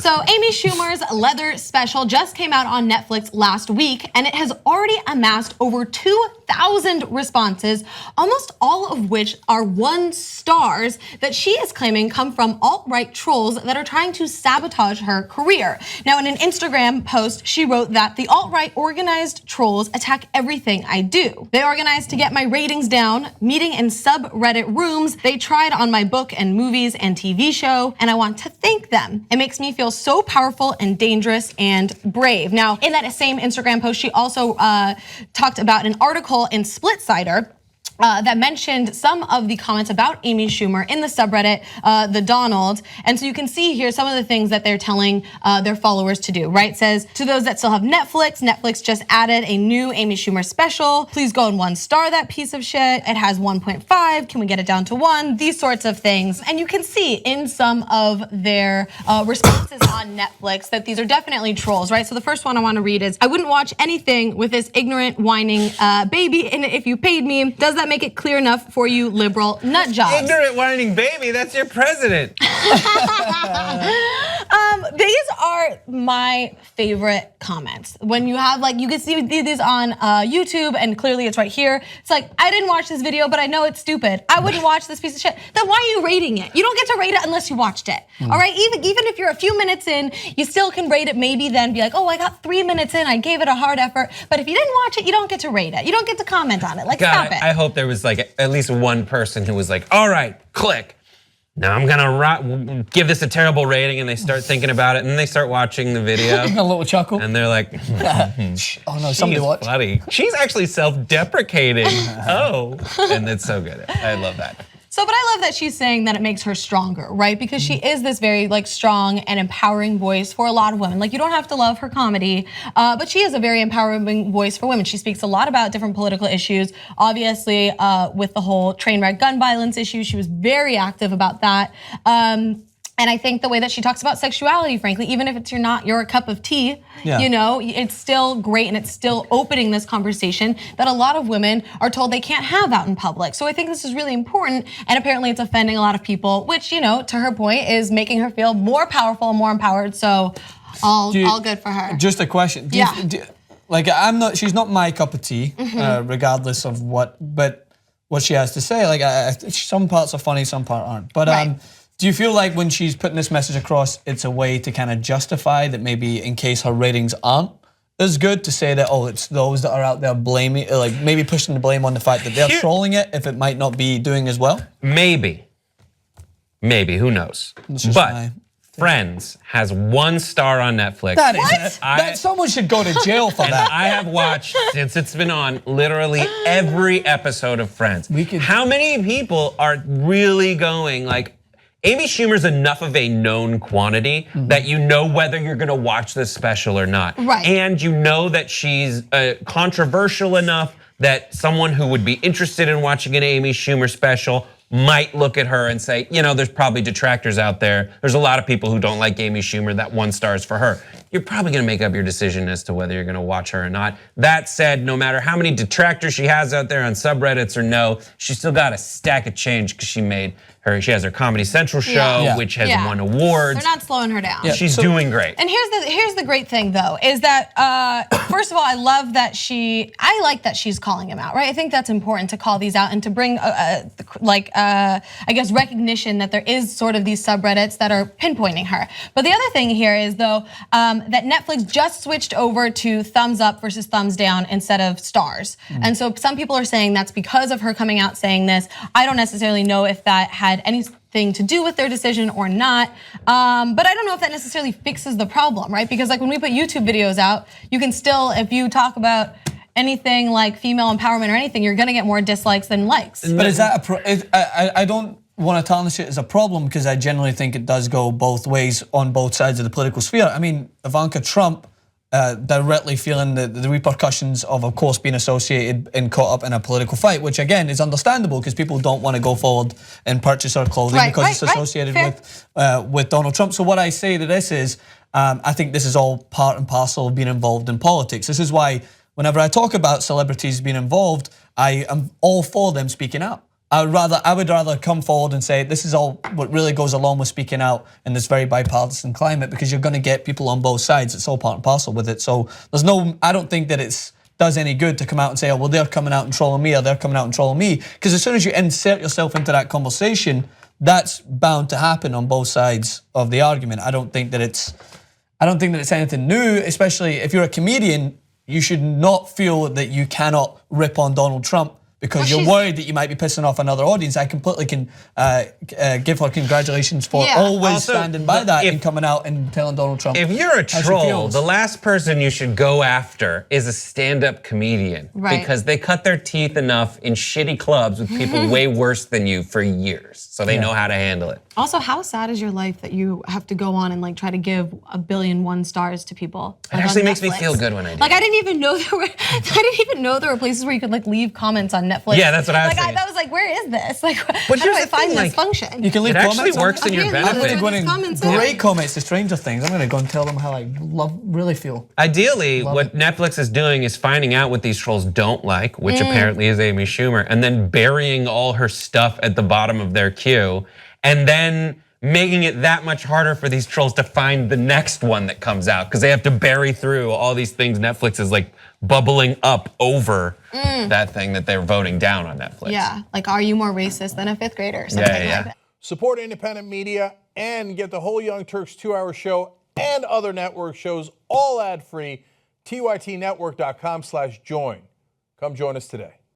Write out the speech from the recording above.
So Amy Schumer's Leather special just came out on Netflix last week, and it has already amassed over 2,000 responses, almost all of which are 1 stars that she is claiming come from alt-right trolls that are trying to sabotage her career. Now, in an Instagram post, she wrote that the alt-right organized trolls attack everything I do. They organized to get my ratings down, meeting in subreddit rooms. They tried on my book and movies and TV show, and I want to thank them. It makes me feel so powerful and dangerous and brave. Now, in that same Instagram post, she also talked about an article in Splitsider that mentioned some of the comments about Amy Schumer in the subreddit, the Donald. And so you can see here some of the things that they're telling their followers to do, right? It says, to those that still have Netflix, Netflix just added a new Amy Schumer special. Please go and 1 star that piece of shit. It has 1.5, can we get it down to 1? These sorts of things. And you can see in some of their responses on Netflix that these are definitely trolls, right? So the first one I wanna read is, I wouldn't watch anything with this ignorant, whining baby in it if you paid me. Does that make it clear enough for you liberal nut jobs? Ignorant whining baby, that's your president. These are my favorite comments. When you have you can see these on YouTube, and clearly it's right here. It's like, I didn't watch this video, but I know it's stupid. I wouldn't watch this piece of shit. Then why are you rating it? You don't get to rate it unless you watched it. All right, even if you're a few minutes in, you still can rate it, maybe then be like, oh, I got 3 minutes in, I gave it a hard effort. But if you didn't watch it, you don't get to rate it. You don't get to comment on it. Stop it. I hope there was at least one person who was like, all right, click. Now I'm gonna give this a terrible rating, and they start thinking about it, and then they start watching the video. A little chuckle. And they're like, oh no, somebody watched. Funny. She's actually self-deprecating. Oh, and it's so good. I love that. So, but I love that she's saying that it makes her stronger, right? Because she is this very strong and empowering voice for a lot of women. You don't have to love her comedy, but she is a very empowering voice for women. She speaks a lot about different political issues. Obviously, with the whole train wreck gun violence issue, she was very active about that. And I think the way that she talks about sexuality, frankly, even if it's not your cup of tea, you know, it's still great, and it's still opening this conversation that a lot of women are told they can't have out in public. So I think this is really important, and apparently it's offending a lot of people, which, you know, to her point, is making her feel more powerful and more empowered. So all good for her. Just a question. She's not my cup of tea, regardless of what she has to say. Some parts are funny, some parts aren't. But do you feel like when she's putting this message across, it's a way to kind of justify that maybe in case her ratings aren't as good, to say that, oh, it's those that are out there blaming, maybe pushing the blame on the fact that they're trolling it if it might not be doing as well? Maybe, who knows? But Friends has 1 star on Netflix. That someone should go to jail for that. I have watched, since it's been on, literally every episode of Friends. How many people are really going Amy Schumer's enough of a known quantity that you know whether you're gonna watch this special or not. Right. And you know that she's controversial enough that someone who would be interested in watching an Amy Schumer special might look at her and say, you know, there's probably detractors out there. There's a lot of people who don't like Amy Schumer, that 1 star is for her. You're probably gonna make up your decision as to whether you're gonna watch her or not. That said, no matter how many detractors she has out there on subreddits or no, she's still got a stack of change because she has her Comedy Central show, which has won awards. They're not slowing her down. She's doing great. And here's the great thing though, is that first of all, I love that I like that she's calling him out, right? I think that's important to call these out and to bring I guess recognition that there is sort of these subreddits that are pinpointing her. But the other thing here is though, that Netflix just switched over to thumbs up versus thumbs down instead of stars. And so some people are saying that's because of her coming out saying this. I don't necessarily know if that had anything to do with their decision or not. But I don't know if that necessarily fixes the problem, right? Because when we put YouTube videos out, you can still, if you talk about anything like female empowerment or anything, you're gonna get more dislikes than likes. But is that I don't want to tarnish it as a problem, because I generally think it does go both ways on both sides of the political sphere. I mean, Ivanka Trump directly feeling the repercussions of course, being associated and caught up in a political fight, which again is understandable because people don't want to go forward and purchase her clothing because it's associated with Donald Trump. So what I say to this is, I think this is all part and parcel of being involved in politics. This is why whenever I talk about celebrities being involved, I am all for them speaking out. I would rather come forward and say this is all what really goes along with speaking out in this very bipartisan climate, because you're going to get people on both sides. It's all part and parcel with it. So I don't think that does any good to come out and say, oh, well, they're coming out and trolling me, or they're coming out and trolling me. Because as soon as you insert yourself into that conversation, that's bound to happen on both sides of the argument. I don't think that it's anything new, especially if you're a comedian. You should not feel that you cannot rip on Donald Trump because you're worried that you might be pissing off another audience. I completely can give her congratulations for always also, standing by that and coming out and telling Donald Trump. If you're a troll, the last person you should go after is a stand-up comedian. Right. Because they cut their teeth enough in shitty clubs with people way worse than you for years. So they know how to handle it. Also, how sad is your life that you have to go on and like try to give 1,000,000,001 stars to people? It actually makes me feel good when I do. Like I didn't even know there were places where you could like leave comments on Netflix. Yeah, that's what I was saying. I was like, where is this? Like, but how do I find this function? You can leave comments. It actually works in your benefit. I'm going to go in great comments to Stranger Things. I'm going to go and tell them how I really feel. Ideally, what Netflix is doing is finding out what these trolls don't like, which apparently is Amy Schumer, and then burying all her stuff at the bottom of their queue, and then making it that much harder for these trolls to find the next one that comes out, because they have to bury through all these things Netflix is like bubbling up over that thing that they're voting down on Netflix. Yeah, like are you more racist than a 5th grader or something like that? Support independent media and get the whole Young Turks 2-hour show and other network shows all ad-free. TYTnetwork.com/join. Come join us today.